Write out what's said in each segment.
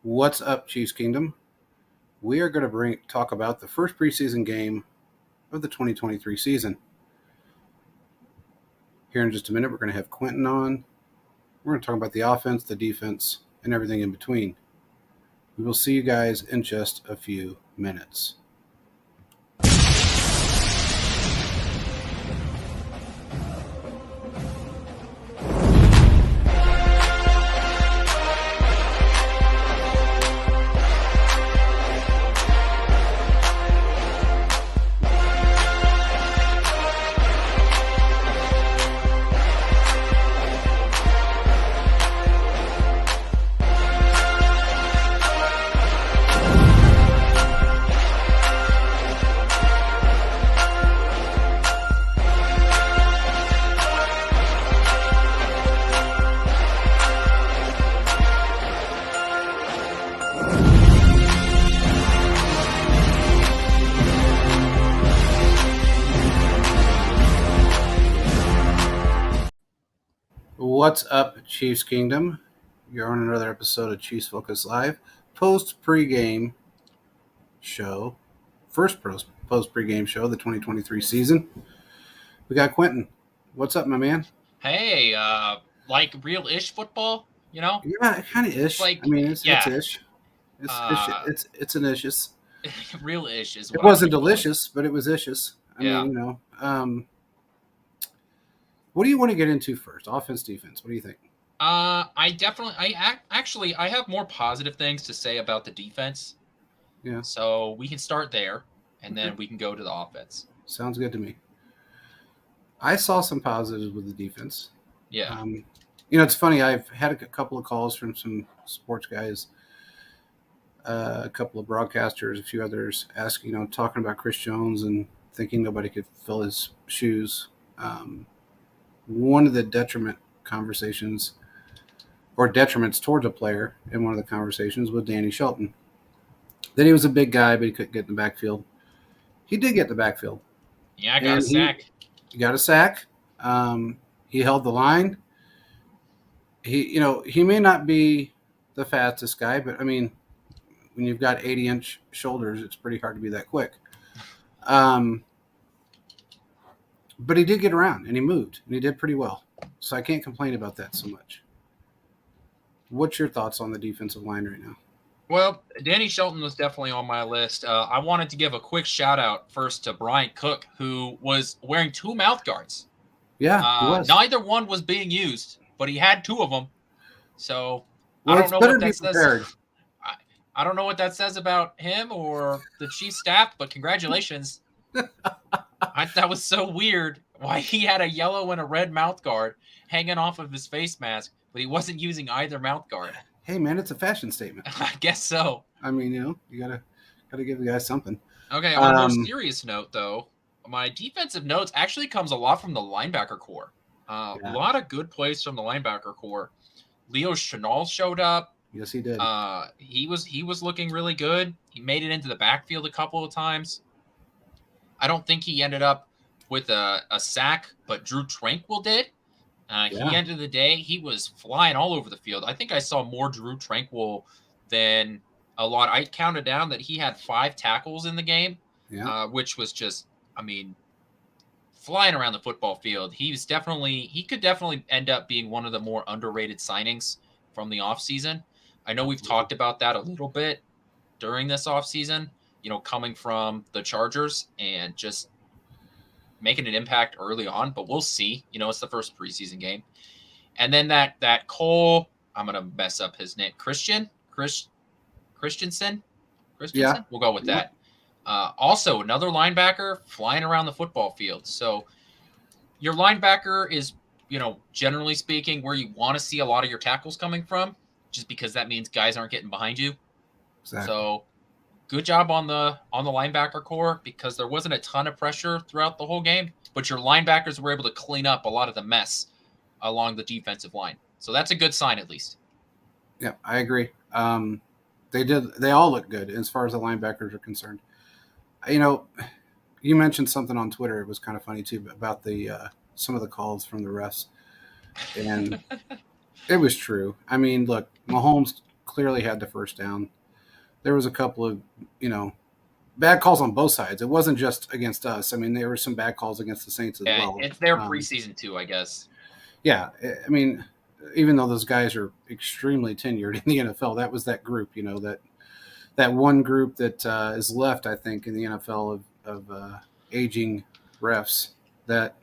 What's up, Chiefs Kingdom? We are going to talk about the first preseason game of the 2023 season. Here in just a minute, we're going to have Quentin on. We're going to talk about the offense, the defense, and everything in between. We will see you guys in just a few minutes. What's up, Chiefs Kingdom? You're on another episode of Chiefs Focus Live, post-pregame show, first post-pregame show of the 2023 season. We got Quentin. What's up, my man? Hey, like real-ish football, you know? Yeah, kind of ish. Like, I mean, it's yeah, ish. It's an ishes. real-ish is It what I'm wasn't looking for. delicious, but it was ishes. I Yeah. mean, what do you want to get into first? Offense, defense. What do you think? Actually, I have more positive things to say about the defense. Yeah. So we can start there, and Okay. then we can go to the offense. Sounds good to me. I saw some positives with the defense. Yeah. It's funny. I've had a couple of calls from some sports guys, a couple of broadcasters, a few others asking, talking about Chris Jones and thinking nobody could fill his shoes. One of the detriments towards a player in one of the conversations with Danny Shelton. That he was a big guy, but he couldn't get in the backfield. He did get in the backfield. Yeah, I got a sack. He got a sack. He held the line. He may not be the fastest guy, but I mean, when you've got 80-inch shoulders, it's pretty hard to be that quick. But he did get around, and he moved, and he did pretty well. So I can't complain about that so much. What's your thoughts on the defensive line right now? Well, Danny Shelton was definitely on my list. I wanted to give a quick shout-out first to Bryant Cook, who was wearing 2 mouth guards. Yeah, he was. Neither one was being used, but he had 2 of them. So Well, I don't know what that says. I don't know what that says about him or the Chiefs staff, but congratulations. That was so weird. Why he had a yellow and a red mouth guard hanging off of his face mask, but he wasn't using either mouth guard. Hey, man, it's a fashion statement. I guess so. I mean, you gotta give the guy something. Okay, on a more serious note, though, my defensive notes actually comes a lot from the linebacker core. A lot of good plays from the linebacker core. Leo Chenal showed up. Yes, he did. He was looking really good. He made it into the backfield a couple of times. I don't think he ended up with a sack, but Drew Tranquil did. At the end of the day, he was flying all over the field. I think I saw more Drew Tranquil than a lot. I counted down that he had 5 tackles in the game, which was just, I mean, flying around the football field. He could definitely end up being one of the more underrated signings from the offseason. I know we've talked about that a little bit during this offseason, coming from the Chargers and just making an impact early on, but we'll see. It's the first preseason game. And then that Cole, I'm going to mess up his name, Christensen? Yeah. We'll go with that. Also, another linebacker flying around the football field. So your linebacker is, generally speaking, where you want to see a lot of your tackles coming from, just because that means guys aren't getting behind you. Exactly. So good job on the linebacker core, because there wasn't a ton of pressure throughout the whole game, but your linebackers were able to clean up a lot of the mess along the defensive line. So that's a good sign, at least. Yeah, I agree. They all look good as far as the linebackers are concerned. You mentioned something on Twitter. It was kind of funny too about the some of the calls from the refs, and it was true. I mean, look, Mahomes clearly had the first down. There was a couple of, bad calls on both sides. It wasn't just against us. I mean, there were some bad calls against the Saints as Yeah, well. it's their preseason too, I guess. Yeah, I mean, even though those guys are extremely tenured in the NFL, that was that group, that one group that is left, I think, in the NFL of aging refs that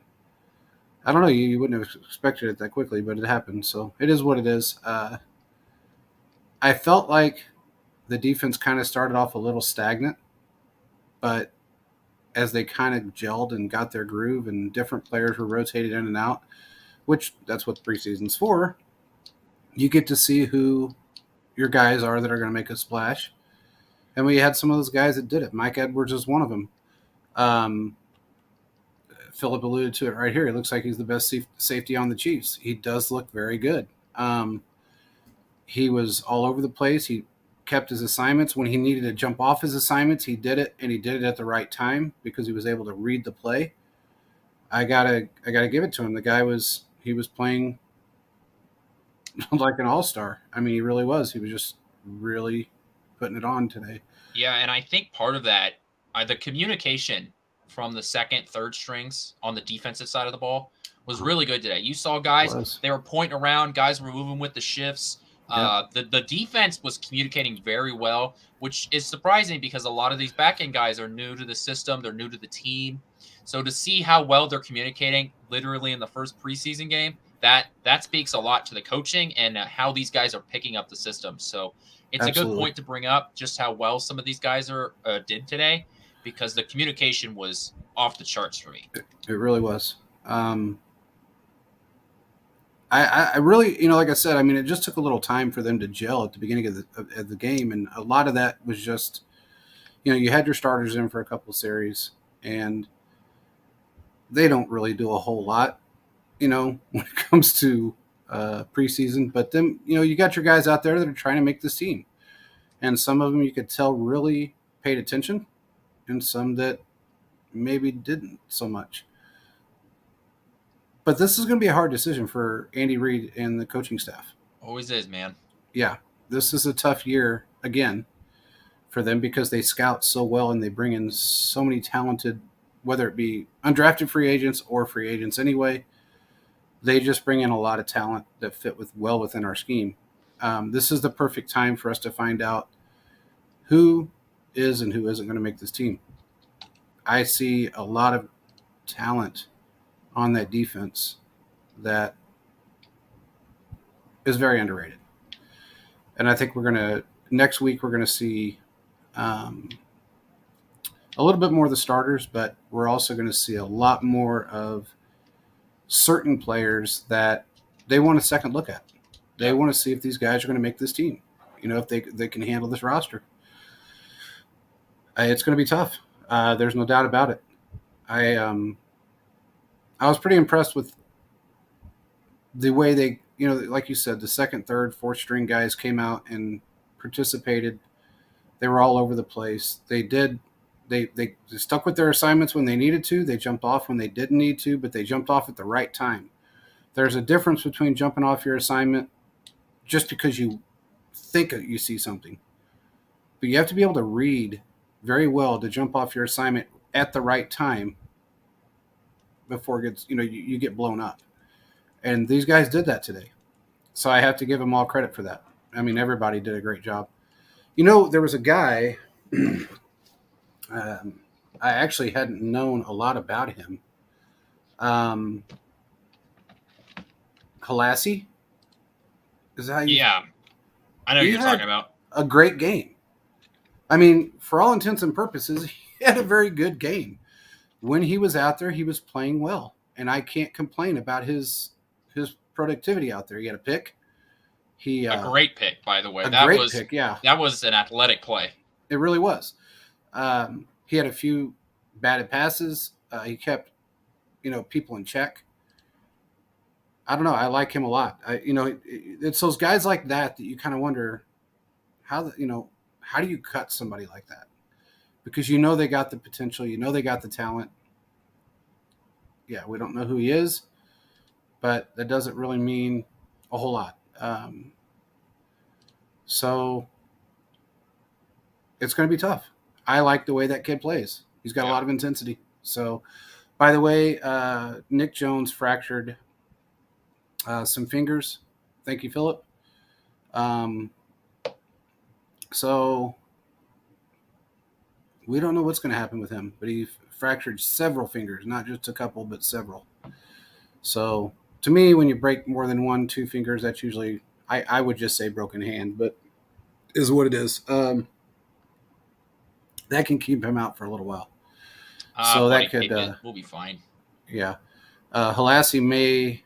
I don't know. You wouldn't have expected it that quickly, but it happened. So it is what it is. I felt like the defense kind of started off a little stagnant, but as they kind of gelled and got their groove and different players were rotated in and out, which that's what preseason's for, you get to see who your guys are that are going to make a splash. And we had some of those guys that did it. Mike Edwards is one of them. Philip alluded to it right here. He looks like he's the best safety on the Chiefs. He does look very good. He was all over the place. He kept his assignments. When he needed to jump off his assignments, he did it, and he did it at the right time because he was able to read the play. I gotta give it to him. The guy was playing like an all-star. I mean, he really was. He was just really putting it on today. Yeah, and I think part of that, the communication from the second, third strings on the defensive side of the ball was really good today. You saw guys, they were pointing around, guys were moving with the shifts. Yep. The defense was communicating very well, which is surprising because a lot of these back end guys are new to the system, they're new to the team. So to see how well they're communicating literally in the first preseason game, that speaks a lot to the coaching and how these guys are picking up the system. So it's Absolutely. a good point to bring up just how well some of these guys are did today, because the communication was off the charts for me. It really was. I really, like I said, I mean, it just took a little time for them to gel at the beginning of the game, and a lot of that was just, you had your starters in for a couple of series, and they don't really do a whole lot, when it comes to preseason. But then, you got your guys out there that are trying to make this team, and some of them you could tell really paid attention, and some that maybe didn't so much. But this is going to be a hard decision for Andy Reid and the coaching staff. Always is, man. Yeah, this is a tough year again for them because they scout so well and they bring in so many talented, whether it be undrafted free agents or free agents anyway. They just bring in a lot of talent that fit well within our scheme. This is the perfect time for us to find out who is and who isn't going to make this team. I see a lot of talent on that defense that is very underrated. And I think next week we're going to see a little bit more of the starters, but we're also going to see a lot more of certain players that they want a second look at. They want to see if these guys are going to make this team, if they can handle this roster. It's going to be tough. There's no doubt about it. I was pretty impressed with the way they, like you said, the second, third, fourth string guys came out and participated. They were all over the place. They stuck with their assignments when they needed to. They jumped off when they didn't need to, but they jumped off at the right time. There's a difference between jumping off your assignment just because you think you see something. But you have to be able to read very well to jump off your assignment at the right time before it gets, you get blown up. And these guys did that today. So I have to give them all credit for that. I mean, everybody did a great job. There was a guy, I actually hadn't known a lot about him. Halassi? Is that how you? Yeah, I know who you're talking about. A great game. I mean, for all intents and purposes, he had a very good game. When he was out there, he was playing well. And I can't complain about his productivity out there. He had a pick. A great pick, by the way. Pick, yeah. That was an athletic play. It really was. He had a few batted passes. He kept, people in check. I don't know. I like him a lot. It's those guys like that you kind of wonder how do you cut somebody like that? Because they got the potential. They got the talent. Yeah, we don't know who he is, but that doesn't really mean a whole lot. So it's going to be tough. I like the way that kid plays. He's got a lot of intensity. So, by the way, Nick Jones fractured some fingers. Thank you, Philip. Um, so we don't know what's going to happen with him, but he fractured several fingers, not just a couple, but several. So to me, when you break more than 1, 2 fingers, that's usually, I would just say broken hand, but is what it is. That can keep him out for a little while. So Buddy that could, Pickett will be fine. Yeah. Halassi may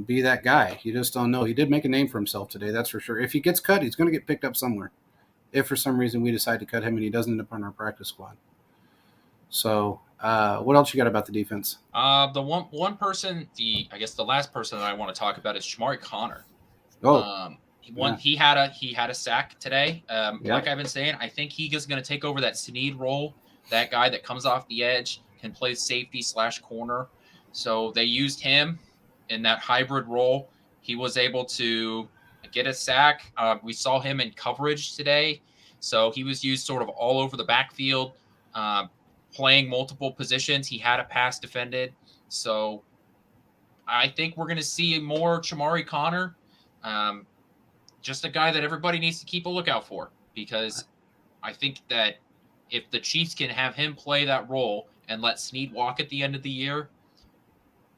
be that guy. You just don't know. He did make a name for himself today, that's for sure. If he gets cut, he's going to get picked up somewhere. If for some reason we decide to cut him and he doesn't end up on our practice squad. So, what else you got about the defense? The one person, I guess the last person that I want to talk about is Shamari Connor. Oh, he had a sack today. Yeah. Like I've been saying, I think he is going to take over that Snead role. That guy that comes off the edge, can play safety / corner. So they used him in that hybrid role. He was able to get a sack. We saw him in coverage today. So he was used sort of all over the backfield, playing multiple positions. He had a pass defended. So I think we're going to see more Shamari Connor. Just a guy that everybody needs to keep a lookout for, because I think that if the Chiefs can have him play that role and let Snead walk at the end of the year,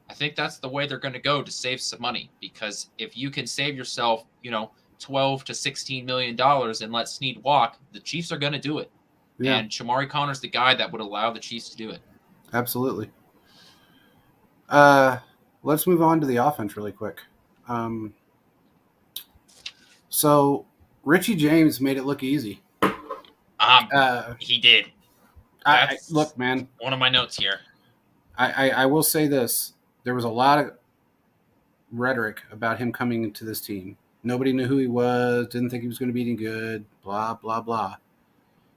I think that's the way they're going to go to save some money. Because if you can save yourself, $12 to $16 million and let Snead walk, the Chiefs are going to do it. Yeah. And Shamari Connor's the guy that would allow the Chiefs to do it. Absolutely. Let's move on to the offense really quick. So Richie James made it look easy. He did. Look, man. One of my notes here. I will say this. There was a lot of rhetoric about him coming into this team. Nobody knew who he was, didn't think he was going to be any good, blah, blah, blah.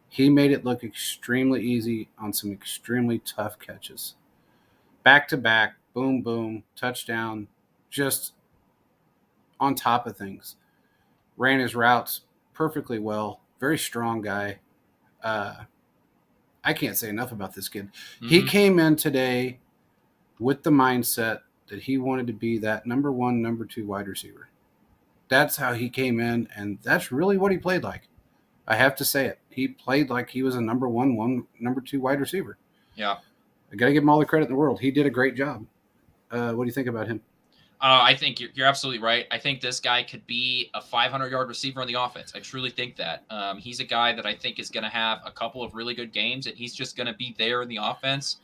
He made it look extremely easy on some extremely tough catches. Back to back, boom, boom, touchdown, just on top of things. Ran his routes perfectly well. Very strong guy. I can't say enough about this kid. Mm-hmm. He came in today with the mindset that he wanted to be that number 1, number 2 wide receiver. That's how he came in, and that's really what he played like. I have to say it. He played like he was a number 1, number 2 wide receiver. Yeah. I got to give him all the credit in the world. He did a great job. What do you think about him? I think you're absolutely right. I think this guy could be a 500-yard receiver in the offense. I truly think that. He's a guy that I think is going to have a couple of really good games, and he's just going to be there in the offense.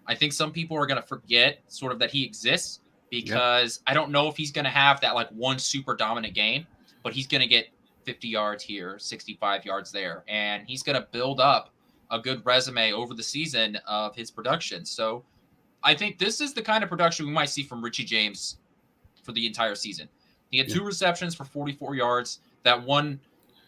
I think some people are going to forget sort of that he exists, because I don't know if he's going to have that like one super dominant game, but he's going to get 50 yards here, 65 yards there, and he's going to build up a good resume over the season of his production. So I think this is the kind of production we might see from Richie James for the entire season. He had 2 receptions for 44 yards, that one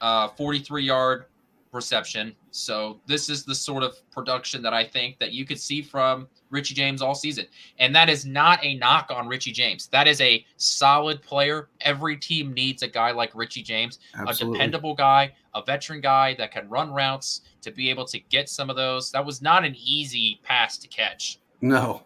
43-yard reception. So this is the sort of production that I think that you could see from Richie James all season. And that is not a knock on Richie James. That is a solid player. Every team needs a guy like Richie James, Absolutely. A dependable guy, a veteran guy that can run routes to be able to get some of those. That was not an easy pass to catch. No.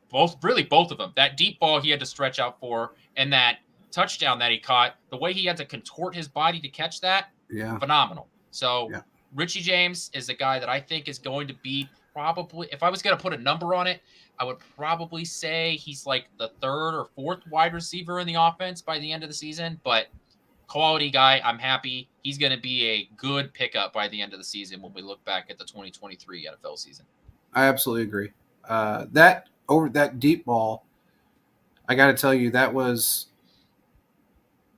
Both of them. That deep ball he had to stretch out for, and that touchdown that he caught, the way he had to contort his body to catch that, phenomenal. So Richie James is a guy that I think is going to be probably, if I was going to put a number on it, I would probably say he's like the 3rd or 4th wide receiver in the offense by the end of the season. But quality guy, I'm happy. He's going to be a good pickup by the end of the season when we look back at the 2023 NFL season. I absolutely agree. That deep ball, I got to tell you, that was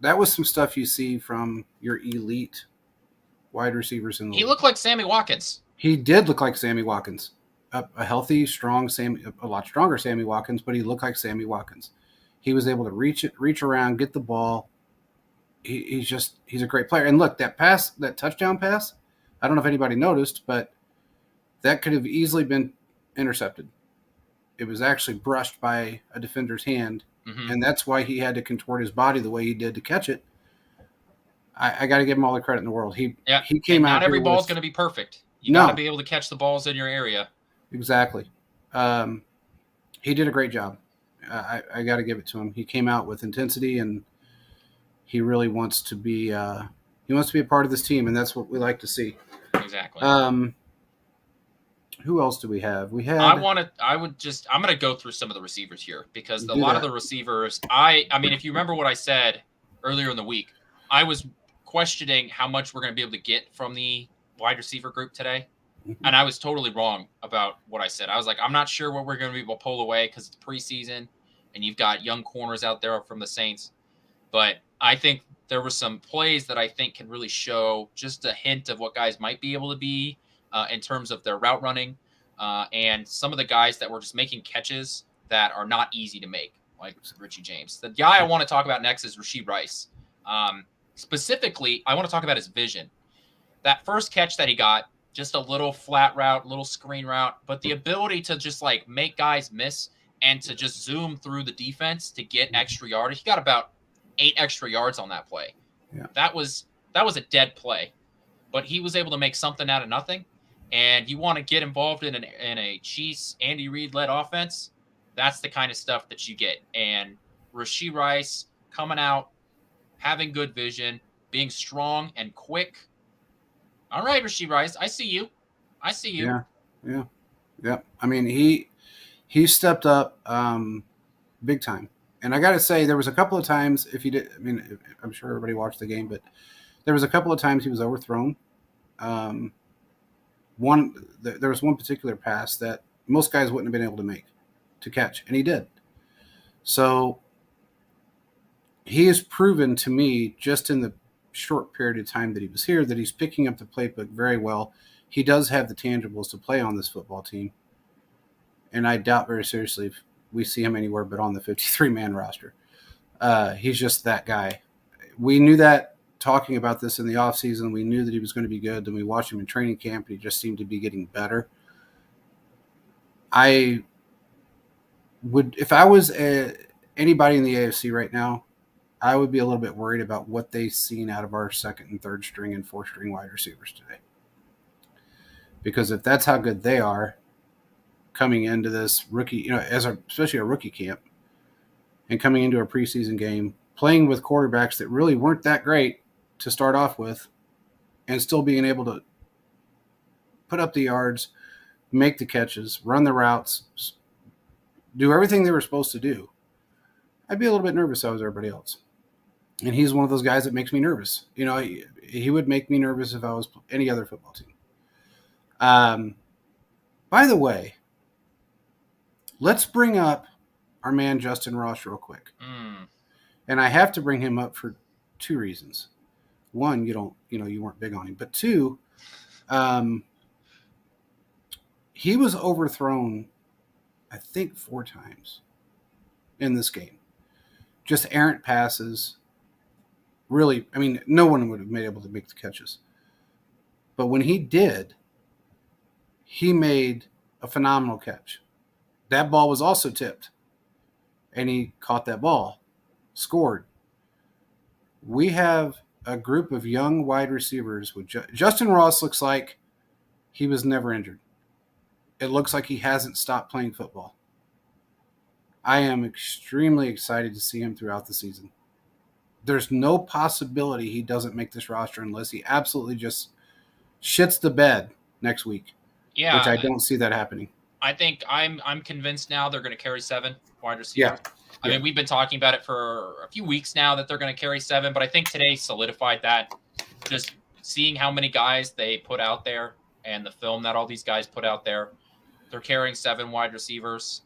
some stuff you see from your elite wide receivers in the league. He looked like Sammy Watkins. He did look like Sammy Watkins, a healthy, strong a lot stronger Sammy Watkins, but he looked like Sammy Watkins. He was able to reach around, get the ball. He's a great player. And look, that touchdown pass, I don't know if anybody noticed, but that could have easily been intercepted. It was actually brushed by a defender's hand, and that's why he had to contort his body the way he did to catch it. I got to give him all the credit in the world. He came and out not every here ball is with going to be perfect. You got to no, be able to catch the balls in your area. exactly. He did a great job. I got to give it to him. He came out with intensity, and he really wants to be a part of this team, and that's what we like to see. Exactly. Who else do we have? I'm going to go through some of the receivers here because a lot of the receivers, I mean, if you remember what I said earlier in the week, I was questioning how much we're going to be able to get from the wide receiver group today. Mm-hmm. And I was totally wrong about what I said. I was like, I'm not sure what we're going to be able to pull away because it's preseason and you've got young corners out there from the Saints. But I think there were some plays that I think can really show just a hint of what guys might be able to be in terms of their route running. And some of the guys that were just making catches that are not easy to make, like Richie James. The guy I want to talk about next is Rashee Rice. Specifically, I want to talk about his vision. That first catch that he got, just a little flat route, little screen route, but the ability to just like make guys miss and to just zoom through the defense to get extra yardage. He got about 8 extra yards on that play. Yeah. That was a dead play, but he was able to make something out of nothing. And you want to get involved in a Chiefs Andy Reid led offense, that's the kind of stuff that you get. And Rashee Rice coming out, having good vision, being strong and quick. All right, Rashee Rice, I see you. Yeah. I mean, he stepped up big time. And I got to say, there was a couple of times, if you did, I mean, I'm sure everybody watched the game, but there was a couple of times he was overthrown. There was one particular pass that most guys wouldn't have been able to catch, and he did. So he has proven to me, just in the short period of time that he was here, that he's picking up the playbook very well. He does have the tangibles to play on this football team. And I doubt very seriously if we see him anywhere but on the 53-man roster. He's just that guy. We knew that talking about this in the offseason. We knew that he was going to be good. Then we watched him in training camp, and he just seemed to be getting better. I would, if I was anybody in the AFC right now, I would be a little bit worried about what they've seen out of our second and third string and fourth string wide receivers today. Because if that's how good they are coming into this rookie, especially a rookie camp, and coming into a preseason game, playing with quarterbacks that really weren't that great to start off with, and still being able to put up the yards, make the catches, run the routes, do everything they were supposed to do, I'd be a little bit nervous if I was everybody else. And he's one of those guys that makes me nervous. He would make me nervous if I was any other football team. By the way, let's bring up our man Justin Ross real quick. And I have to bring him up for 2 reasons. One, you weren't big on him. But 2, he was overthrown, I think, 4 times in this game. Just errant passes. Really, I mean, no one would have been able to make the catches. But when he did, he made a phenomenal catch. That ball was also tipped, and he caught that ball, scored. We have a group of young wide receivers. With Justin Ross looks like he was never injured. It looks like he hasn't stopped playing football. I am extremely excited to see him throughout the season. There's no possibility he doesn't make this roster unless he absolutely just shits the bed next week. Yeah, which I don't see that happening. I think I'm convinced now they're going to carry 7 wide receivers. Yeah. I mean, we've been talking about it for a few weeks now that they're going to carry 7, but I think today solidified that. Just seeing how many guys they put out there and the film that all these guys put out there, they're carrying 7 wide receivers.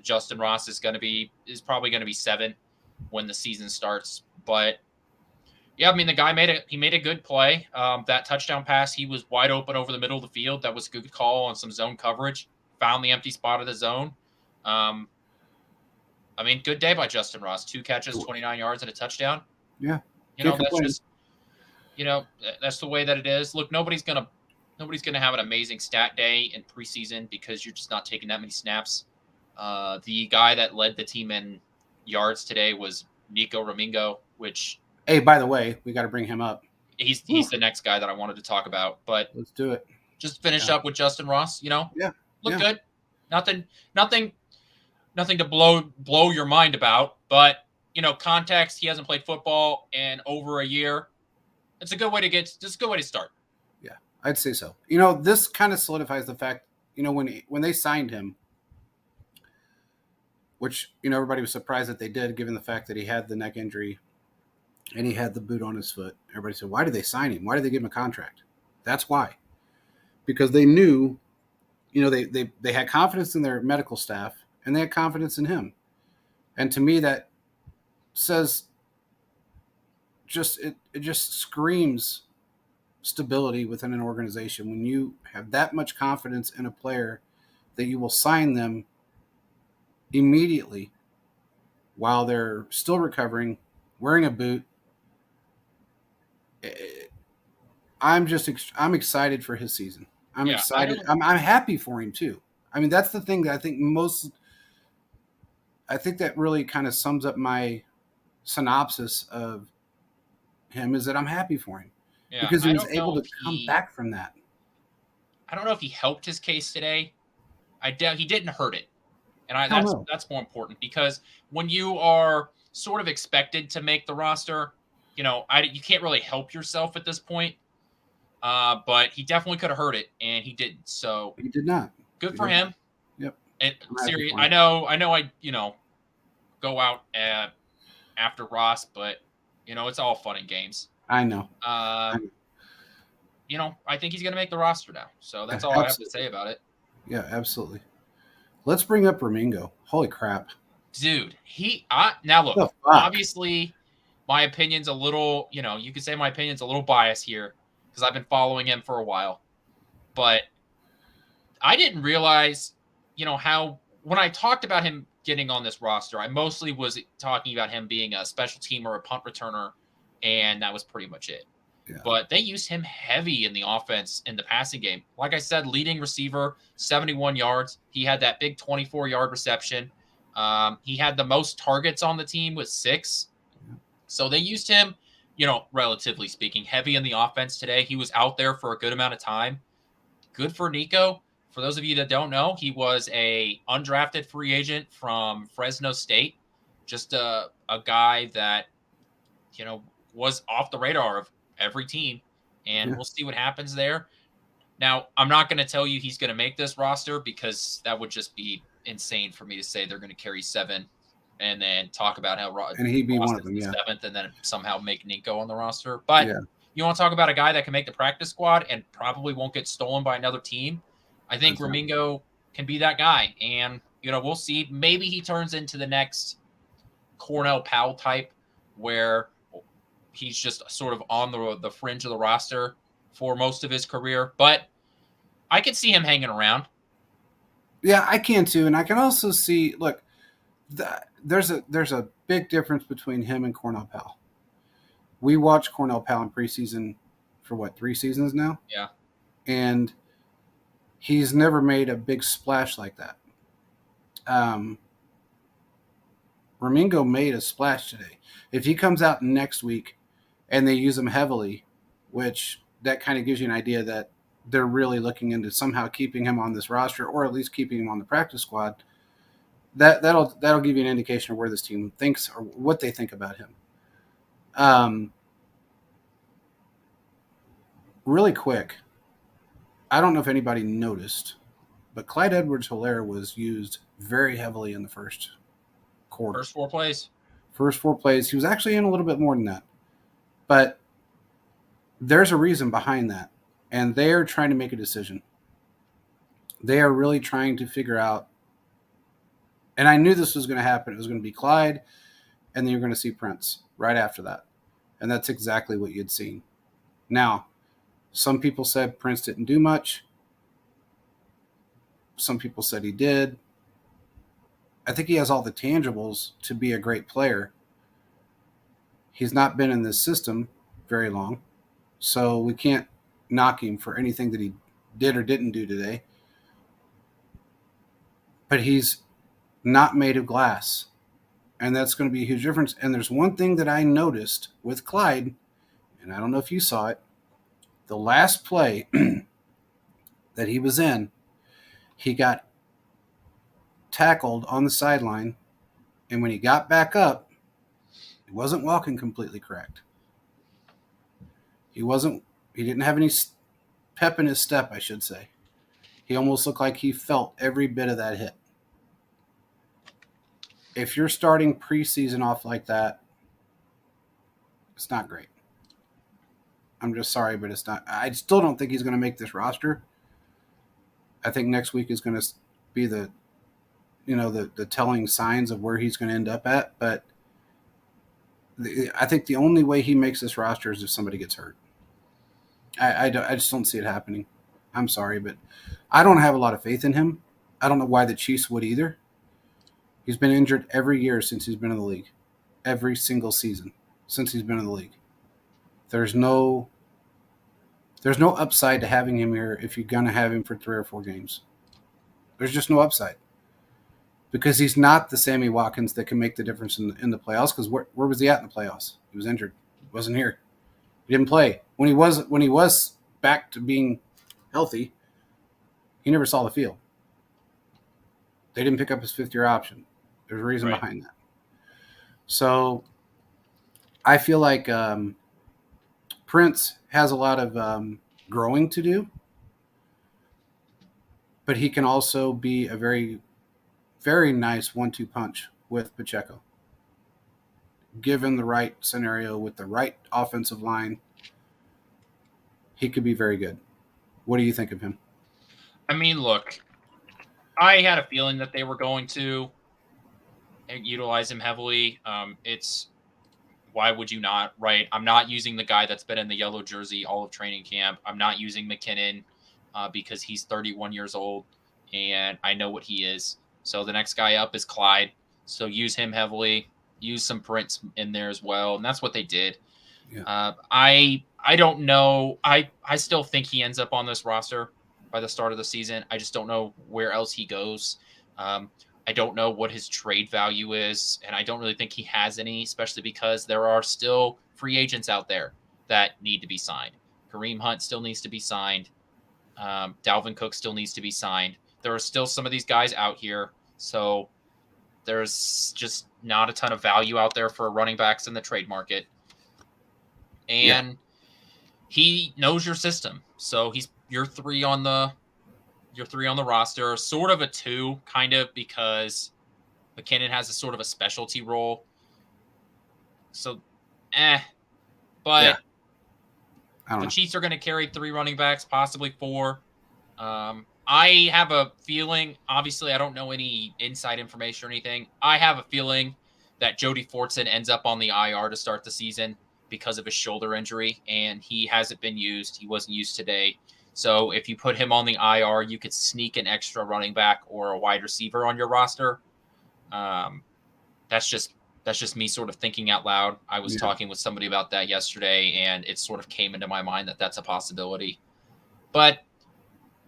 Justin Ross is probably going to be 7 when the season starts. But yeah, I mean, the guy made a good play. That touchdown pass, he was wide open over the middle of the field. That was a good call on some zone coverage. Found the empty spot of the zone. I mean, good day by Justin Ross. 2 catches, 29 yards, and a touchdown. Yeah. That's just, that's the way that it is. Look, nobody's gonna have an amazing stat day in preseason because you're just not taking that many snaps. The guy that led the team in yards today was Nico Ramingo, which Hey, by the way, we got to bring him up. He's the next guy that I wanted to talk about. But Let's do it. just finish Yeah. up with Justin Ross. Yeah. Look Yeah. good. Nothing, nothing, nothing to blow your mind about. But context. He hasn't played football in over a year. It's a good way to get. Just a good way to start. Yeah, I'd say so. This kind of solidifies the fact. When they signed him, which everybody was surprised that they did, given the fact that he had the neck injury and he had the boot on his foot. Everybody said, "Why did they sign him? Why did they give him a contract?" That's why, because they knew, they had confidence in their medical staff and they had confidence in him. And to me, that says it just screams stability within an organization when you have that much confidence in a player that you will sign them immediately while they're still recovering, wearing a boot. I'm excited for his season. I'm Yeah, I excited. don't. I'm happy for him too. I mean, that's the thing that I think that really kind of sums up my synopsis of him is that I'm happy for him Yeah, because he I was don't able know to if come he. back from that. I don't know if he helped his case today. I doubt he didn't hurt it, and Hell that's no. more important because when you are sort of expected to make the roster, you can't really help yourself at this point. But he definitely could have hurt it, and he didn't. So He did not. good He for did not. him. Yep. And I'm happy serious. for I him. know. I go out after Ross, but it's all fun and games. I know. I Um, know. I think he's gonna make the roster now. So that's all I have to Absolutely. say about it. Yeah, absolutely. Let's bring up Ramingo. Holy crap. Dude, now look, The fuck? obviously my opinion's a little, you could say my opinion's a little biased here because I've been following him for a while. But I didn't realize, how when I talked about him getting on this roster, I mostly was talking about him being a special teamer or a punt returner, and that was pretty much it. Yeah. But they used him heavy in the offense in the passing game. Like I said, leading receiver, 71 yards. He had that big 24-yard reception. He had the most targets on the team with 6. So they used him, relatively speaking, heavy in the offense today. He was out there for a good amount of time. Good for Nico. For those of you that don't know, he was a undrafted free agent from Fresno State. Just a guy that, was off the radar of every team. And Yeah. we'll see what happens there. Now, I'm not going to tell you he's going to make this roster because that would just be insane for me to say they're going to carry 7 and then talk about how And he'd be one of Boston's them. the Yeah. 7th and then somehow make Nico on the roster. But Yeah. you want to talk about a guy that can make the practice squad and probably won't get stolen by another team? I think Exactly. Ramingo can be that guy. And, we'll see. Maybe he turns into the next Cornell Powell type where he's just sort of on the fringe of the roster for most of his career. But I could see him hanging around. Yeah, I can too. And I can also see, look, there's a big difference between him and Cornell Powell. We watched Cornell Powell in preseason for what, 3 seasons now? Yeah. And he's never made a big splash like that. Ramingo made a splash today. If he comes out next week and they use him heavily, which that kind of gives you an idea that they're really looking into somehow keeping him on this roster or at least keeping him on the practice squad, that'll give you an indication of where this team thinks or what they think about him. Really quick, I don't know if anybody noticed, but Clyde Edwards-Helaire was used very heavily in the first quarter. First 4 plays. First 4 plays. He was actually in a little bit more than that. But there's a reason behind that. And they are trying to make a decision. They are really trying to figure out. And I knew this was going to happen. It was going to be Clyde, and then you're going to see Prince right after that. And that's exactly what you'd seen. Now, some people said Prince didn't do much. Some people said he did. I think he has all the tangibles to be a great player. He's not been in this system very long, so we can't knock him for anything that he did or didn't do today. But he's not made of glass. And that's going to be a huge difference. And there's one thing that I noticed with Clyde, and I don't know if you saw it. The last play that he was in, he got tackled on the sideline. And when he got back up, he wasn't walking completely correct. He didn't have any pep in his step, I should say. He almost looked like he felt every bit of that hit. If you're starting preseason off like that, it's not great. I'm just sorry, but it's not. I still don't think he's going to make this roster. I think next week is going to be the telling signs of where he's going to end up at. But I think the only way he makes this roster is if somebody gets hurt. I just don't see it happening. I'm sorry, but I don't have a lot of faith in him. I don't know why the Chiefs would either. He's been injured every year since he's been in the league. Every single season since he's been in the league. There's no upside to having him here if you're going to have him for 3 or 4 games. There's just no upside. Because he's not the Sammy Watkins that can make the difference in the playoffs. Because where was he at in the playoffs? He was injured. He wasn't here. He didn't play. When he was back to being healthy, he never saw the field. They didn't pick up his 5th-year option. There's a reason behind that. So I feel like Prince has a lot of growing to do, but he can also be a very, very nice 1-2 punch with Pacheco. Given the right scenario with the right offensive line, he could be very good. What do you think of him? I mean, look, I had a feeling that they were going to utilize him heavily. It's why would you not, right? I'm not using the guy that's been in the yellow jersey all of training camp. I'm not using McKinnon because he's 31 years old and I know what he is. So the next guy up is Clyde. So use him heavily. Use some Prince in there as well, and that's what they did. Yeah. I don't know. I still think he ends up on this roster by the start of the season. I just don't know where else he goes. I don't know what his trade value is, and I don't really think he has any, especially because there are still free agents out there that need to be signed. Kareem Hunt still needs to be signed. Dalvin Cook still needs to be signed. There are still some of these guys out here, so there's just not a ton of value out there for running backs in the trade market. And he knows your system. So he's your 3 on the roster, sort of a 2, kind of, because McKinnon has a sort of a specialty role. So, but the Chiefs are going to carry 3 running backs, possibly 4. I have a feeling, obviously I don't know any inside information or anything. I have a feeling that Jody Fortson ends up on the IR to start the season because of his shoulder injury, and he hasn't been used. He wasn't used today. So if you put him on the IR, you could sneak an extra running back or a wide receiver on your roster. That's just me sort of thinking out loud. I was talking with somebody about that yesterday, and it sort of came into my mind that that's a possibility. But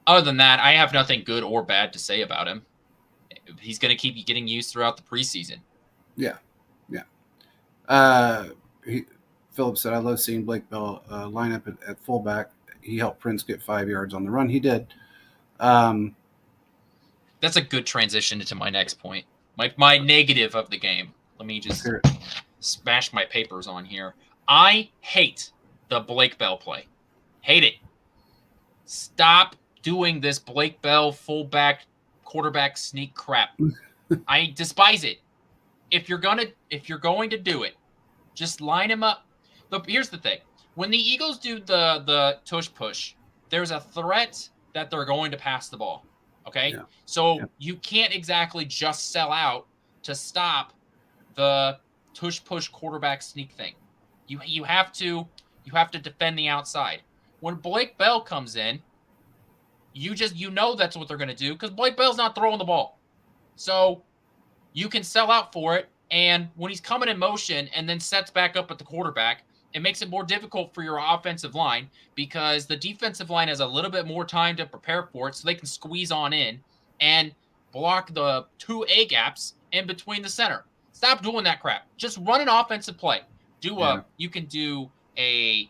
other than that, I have nothing good or bad to say about him. He's going to keep getting used throughout the preseason. Yeah. Philip said, I love seeing Blake Bell line up at fullback. He helped Prince get 5 yards on the run. He did. That's a good transition into my next point. My negative of the game. Let me just smash my papers on here. I hate the Blake Bell play. Hate it. Stop doing this Blake Bell fullback quarterback sneak crap. I despise it. If you're going to do it, just line him up. Look, here's the thing. When the Eagles do the tush push, there's a threat that they're going to pass the ball. Okay? Yeah. So you can't exactly just sell out to stop the tush push quarterback sneak thing. You have to defend the outside. When Blake Bell comes in, you know that's what they're going to do because Blake Bell's not throwing the ball. So you can sell out for it, and when he's coming in motion and then sets back up at the quarterback, it makes it more difficult for your offensive line because the defensive line has a little bit more time to prepare for it so they can squeeze on in and block the 2 A gaps in between the center. Stop doing that crap. Just run an offensive play. Yeah. You can do a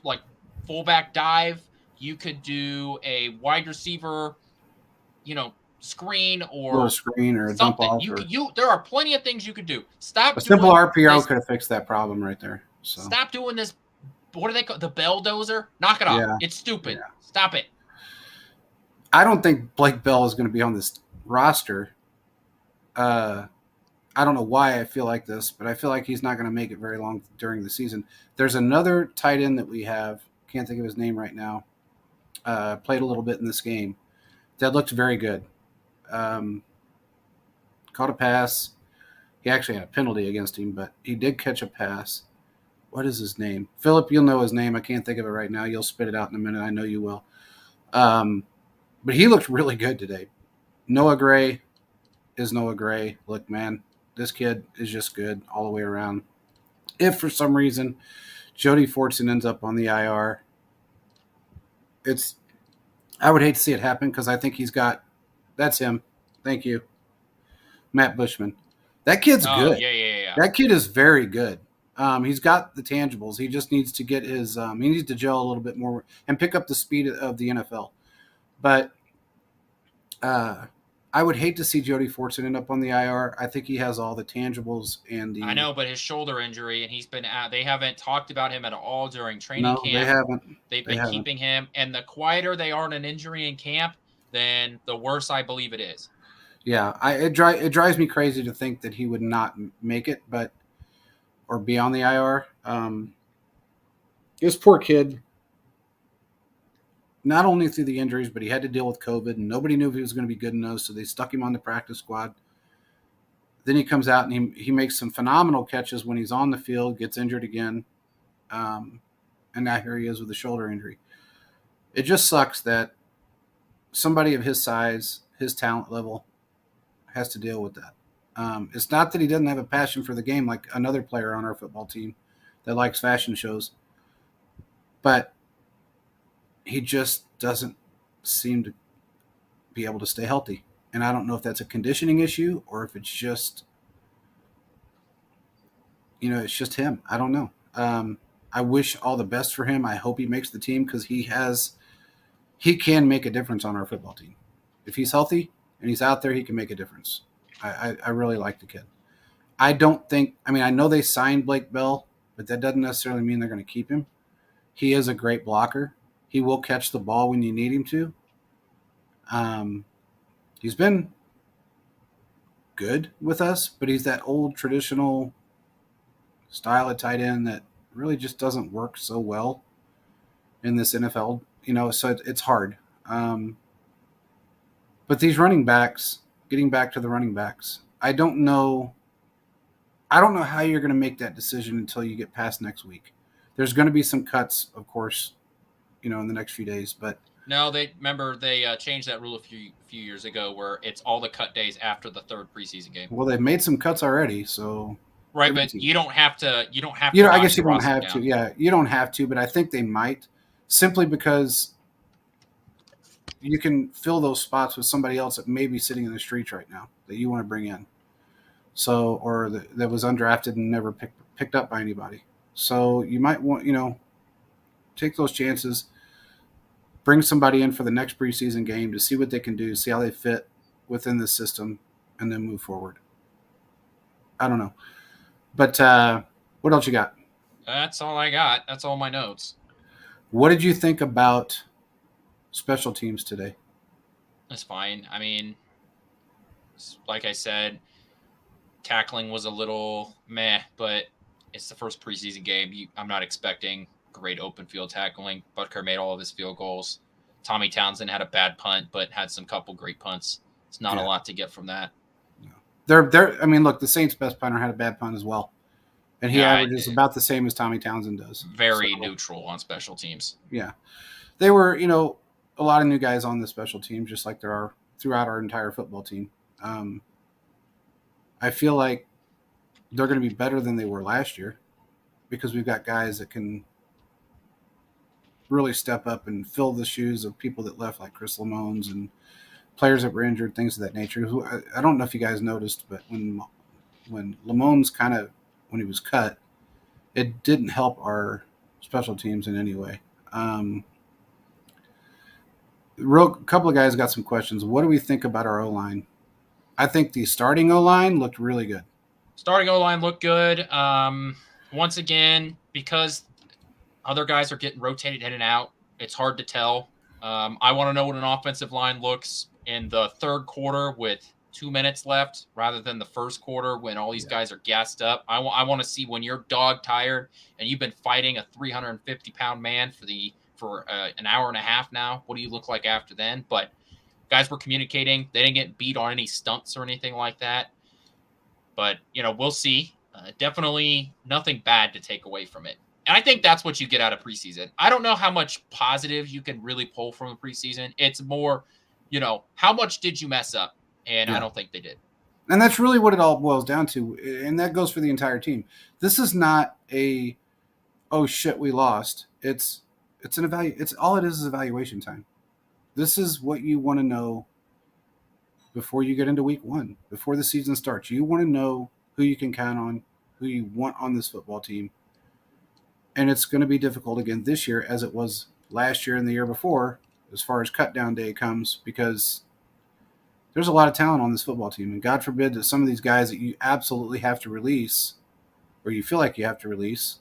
like fullback dive. You could do a wide receiver, screen Little or screen or a dump something. off, You or could there are plenty of things you could do. a simple RPO This. could have fixed that problem right there. So Stop doing this. What do they call the belldozer? Knock it off. yeah, It's stupid. yeah. Stop it. I don't think Blake Bell is going to be on this roster. I don't know why I feel like this, but I feel like he's not going to make it very long during the season. There's another tight end that we have. Can't think of his name right now. Played a little bit in this game. That looked very good. Caught a pass. He actually had a penalty against him, but he did catch a pass. What is his name? Philip, you'll know his name. I can't think of it right now. You'll spit it out in a minute. I know you will. But he looked really good today. Noah Gray is Noah Gray. Look, man, this kid is just good all the way around. If for some reason Jody Fortson ends up on the IR, I would hate to see it happen because I think that's him. Thank you. Matt Bushman. That kid's Oh, good. yeah. That kid is very good. He's got the tangibles. He just needs to get he needs to gel a little bit more and pick up the speed of the NFL. But I would hate to see Jody Fortson end up on the IR. I think he has all the tangibles and the. I know, but his shoulder injury, and he's been out. They haven't talked about him at all during training No, camp. they haven't. They've been keeping him, and the quieter they are in an injury in camp, then the worse I believe it is. Yeah, it drives me crazy to think that he would not make it, or be on the IR. This poor kid, not only through the injuries, but he had to deal with COVID, and nobody knew if he was going to be good enough, so they stuck him on the practice squad. Then he comes out and he makes some phenomenal catches when he's on the field, gets injured again, and now here he is with a shoulder injury. It just sucks that somebody of his size, his talent level, has to deal with that. It's not that he doesn't have a passion for the game like another player on our football team that likes fashion shows, but he just doesn't seem to be able to stay healthy. And I don't know if that's a conditioning issue or if it's just, it's just him. I don't know. I wish all the best for him. I hope he makes the team because he can make a difference on our football team. If he's healthy and he's out there, he can make a difference. I really like the kid. I know they signed Blake Bell, but that doesn't necessarily mean they're going to keep him. He is a great blocker. He will catch the ball when you need him to. He's been good with us, but he's that old traditional style of tight end that really just doesn't work so well in this NFL, so it's hard. But these running backs, getting back to the running backs, I don't know how you're going to make that decision until you get past next week. There's going to be some cuts, of course, in the next few days, but no, they changed that rule a few years ago where it's all the cut days after the third preseason game. Well, they've made some cuts already, so right, but you don't have to. You don't have to. I guess you don't have to. Yeah, you don't have to, but I think they might, simply because you can fill those spots with somebody else that may be sitting in the streets right now that you want to bring in. So, or that was undrafted and never picked up by anybody. So you might want, take those chances, bring somebody in for the next preseason game to see what they can do, see how they fit within the system, and then move forward. I don't know. But what else you got? That's all I got. That's all my notes. What did you think about special teams today? That's fine. I mean, like I said, tackling was a little meh, but it's the first preseason game. I'm not expecting great open field tackling. Butker made all of his field goals. Tommy Townsend had a bad punt, but had some couple great punts. It's not a lot to get from that. I mean, look, the Saints' best punter had a bad punt as well, and he averages about the same as Tommy Townsend does. Very neutral on special teams. Yeah, they were, a lot of new guys on the special team, just like there are throughout our entire football team. I feel like they're going to be better than they were last year because we've got guys that can really step up and fill the shoes of people that left, like Chris Lamones and players that were injured, things of that nature. I don't know if you guys noticed, but when when Lamone's when he was cut, it didn't help our special teams in any way. Real couple of guys got some questions. What do we think about our O line? I think the starting O line looked really good. Starting O line looked good. Once again, because other guys are getting rotated in and out, it's hard to tell. I want to know what an offensive line looks in the third quarter with 2 minutes left rather than the first quarter when all these guys are gassed up. I want to see when you're dog tired and you've been fighting a 350-pound man for an hour and a half now. What do you look like after then? But guys were communicating. They didn't get beat on any stunts or anything like that. But, we'll see. Definitely nothing bad to take away from it. And I think that's what you get out of preseason. I don't know how much positive you can really pull from the preseason. It's more, how much did you mess up? And I don't think they did. And that's really what it all boils down to. And that goes for the entire team. This is not oh shit, we lost. It's all it is evaluation time. This is what you want to know before you get into week 1, before the season starts. You want to know who you can count on, who you want on this football team. And it's going to be difficult again this year as it was last year and the year before as far as cut down day comes, because there's a lot of talent on this football team. And God forbid that some of these guys that you absolutely have to release, or you feel like you have to release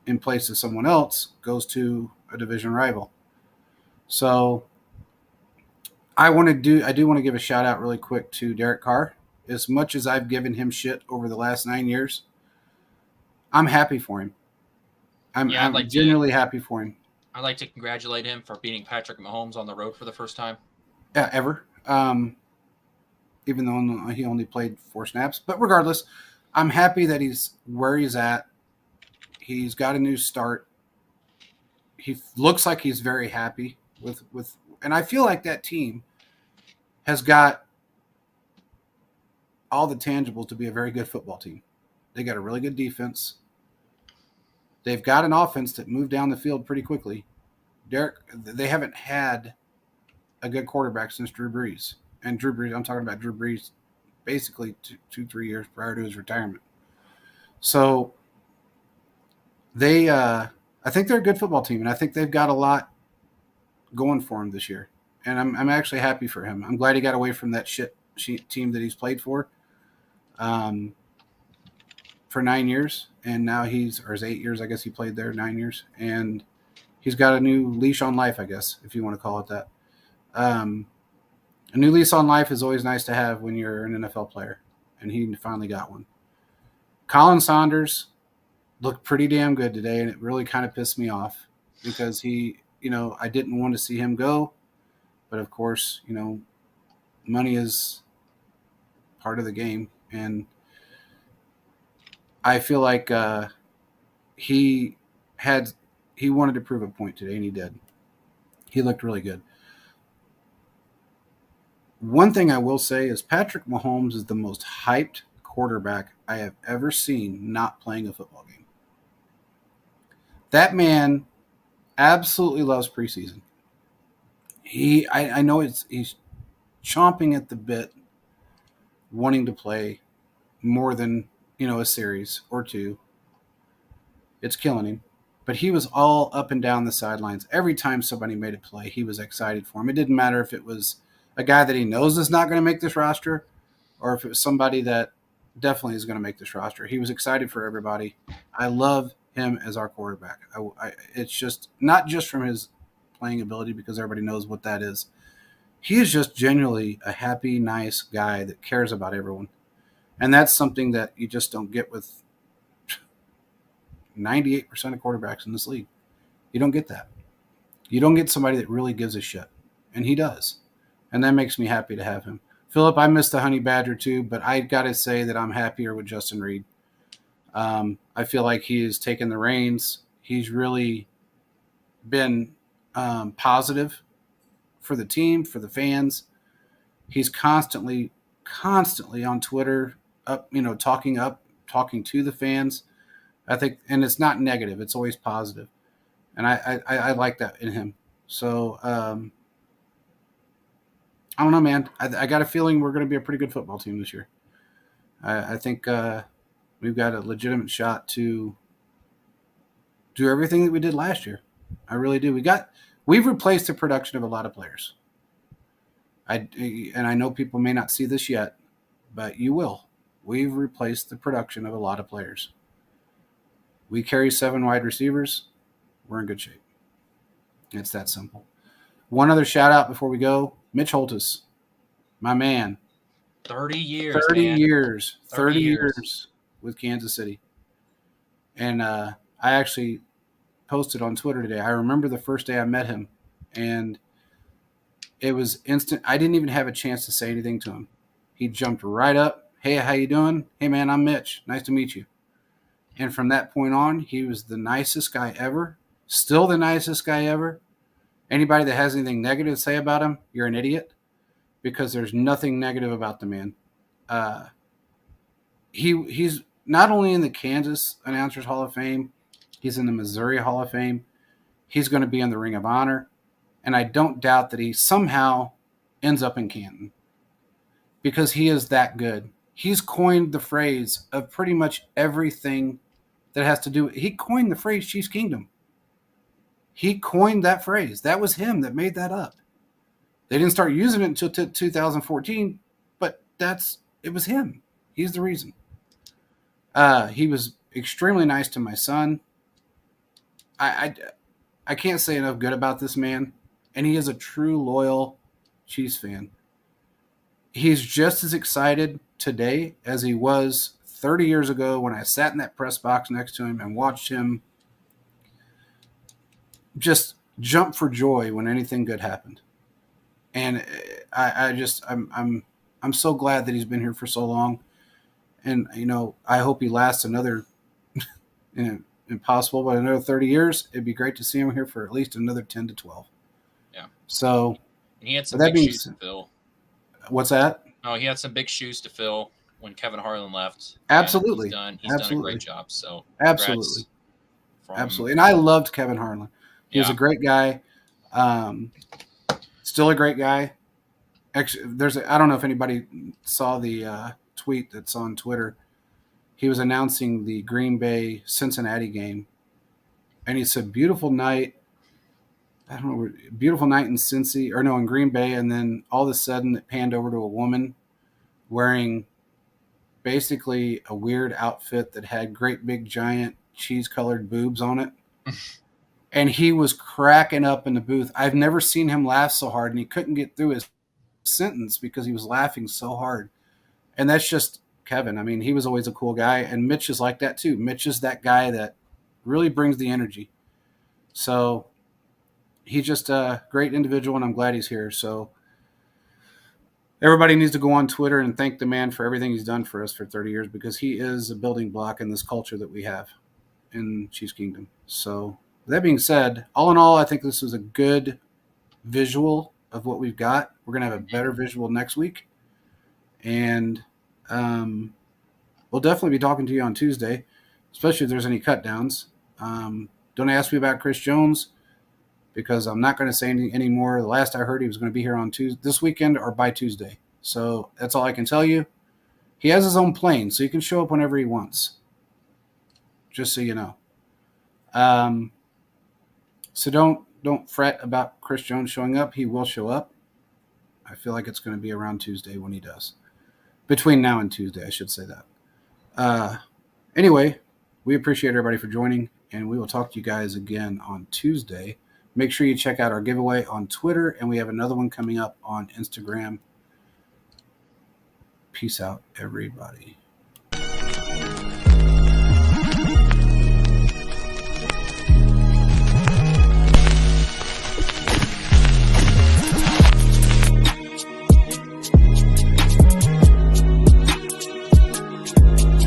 in place of someone else, goes to a division rival. So I do want to give a shout out really quick to Derek Carr. As much as I've given him shit over the last 9 years, I'm happy for him. I'm genuinely happy for him. I'd like to congratulate him for beating Patrick Mahomes on the road for the first time. Yeah, ever. Even though he only played 4 snaps. But regardless, I'm happy that he's where he's at. He's got a new start. He looks like he's very happy with and I feel like that team has got all the tangibles to be a very good football team. They got a really good defense. They've got an offense that moved down the field pretty quickly. They haven't had a good quarterback since Drew Brees. And Drew Brees, I'm talking about Drew Brees basically 2-3 years prior to his retirement. So I think they're a good football team, and I think they've got a lot going for him this year. And I'm actually happy for him. I'm glad he got away from that shit team that he's played for 9 years. And now his 8 years, I guess he played there, 9 years. And he's got a new leash on life, I guess, if you want to call it that. A new lease on life is always nice to have when you're an NFL player, and he finally got one. Colin Saunders looked pretty damn good today, and it really kind of pissed me off because I didn't want to see him go, but of course, money is part of the game, and I feel like he wanted to prove a point today, and he did. He looked really good. One thing I will say is Patrick Mahomes is the most hyped quarterback I have ever seen not playing a football game. That man absolutely loves preseason. I know he's chomping at the bit, wanting to play more than a series or 2. It's killing him. But he was all up and down the sidelines. Every time somebody made a play, he was excited for him. It didn't matter if it was a guy that he knows is not going to make this roster or if it was somebody that definitely is going to make this roster. He was excited for everybody. I love him as our quarterback. It's just not just from his playing ability, because everybody knows what that is. He is just genuinely a happy, nice guy that cares about everyone. And that's something that you just don't get with 98% of quarterbacks in this league. You don't get that. You don't get somebody that really gives a shit. And he does. And that makes me happy to have him. Philip, I missed the Honey Badger too, but I got to say that I'm happier with Justin Reed. I feel like he has taken the reins. He's really been positive for the team, for the fans. He's constantly on Twitter, talking to the fans. I think, and it's not negative; it's always positive, and I like that in him. So I don't know, man. I got a feeling we're going to be a pretty good football team this year. I think we've got a legitimate shot to do everything that we did last year. I really do. We've replaced the production of a lot of players. And I know people may not see this yet, but you will. We've replaced the production of a lot of players. We carry 7 wide receivers. We're in good shape. It's that simple. One other shout out before we go. Mitch Holtis, my man. 30 years, 30 man. years. 30 years with Kansas City. And I actually posted on Twitter today. I remember the first day I met him, and it was instant. I didn't even have a chance to say anything to him. He jumped right up. Hey, how you doing? Hey, man, I'm Mitch. Nice to meet you. And from that point on, he was the nicest guy ever. Still the nicest guy ever. Anybody that has anything negative to say about him, you're an idiot, because there's nothing negative about the man. He's not only in the Kansas Announcers Hall of Fame, he's in the Missouri Hall of Fame. He's going to be in the Ring of Honor. And I don't doubt that he somehow ends up in Canton, because he is that good. He's coined the phrase of pretty much everything that has to do. He coined the phrase Chiefs Kingdom. He coined that phrase. That was him that made that up. They didn't start using it until 2014, but it was him. He's the reason. He was extremely nice to my son. I can't say enough good about this man, and he is a true loyal Chiefs fan. He's just as excited today as he was 30 years ago when I sat in that press box next to him and watched him just jump for joy when anything good happened. And I'm so glad that he's been here for so long. And, I hope he lasts another, impossible, but another 30 years. It'd be great to see him here for at least another 10 to 12. Yeah. So, and he had some big shoes to fill. What's that? Oh, he had some big shoes to fill when Kevin Harlan left. Absolutely. He's done a great job. So, absolutely. And I loved Kevin Harlan. He was a great guy. Still a great guy. Actually, I don't know if anybody saw the tweet that's on Twitter. He was announcing the Green Bay Cincinnati game, and he said, "Beautiful night." I don't know, beautiful night in Cincy, or no, in Green Bay, and then all of a sudden it panned over to a woman wearing basically a weird outfit that had great big giant cheese-colored boobs on it. And he was cracking up in the booth. I've never seen him laugh so hard, and he couldn't get through his sentence because he was laughing so hard. And that's just Kevin. I mean, he was always a cool guy, and Mitch is like that too. Mitch is that guy that really brings the energy. So he's just a great individual, and I'm glad he's here. So everybody needs to go on Twitter and thank the man for everything he's done for us for 30 years, because he is a building block in this culture that we have in Chiefs Kingdom. So that being said, all in all, I think this was a good visual of what we've got. We're going to have a better visual next week. And we'll definitely be talking to you on Tuesday, especially if there's any cut downs. Don't ask me about Chris Jones, because I'm not going to say any more. The last I heard, he was going to be here on this weekend or by Tuesday. So that's all I can tell you. He has his own plane, so he can show up whenever he wants. Just so you know. So don't fret about Chris Jones showing up. He will show up. I feel like it's going to be around Tuesday when he does. Between now and Tuesday, I should say that. Anyway, we appreciate everybody for joining, and we will talk to you guys again on Tuesday. Make sure you check out our giveaway on Twitter, and we have another one coming up on Instagram. Peace out, everybody.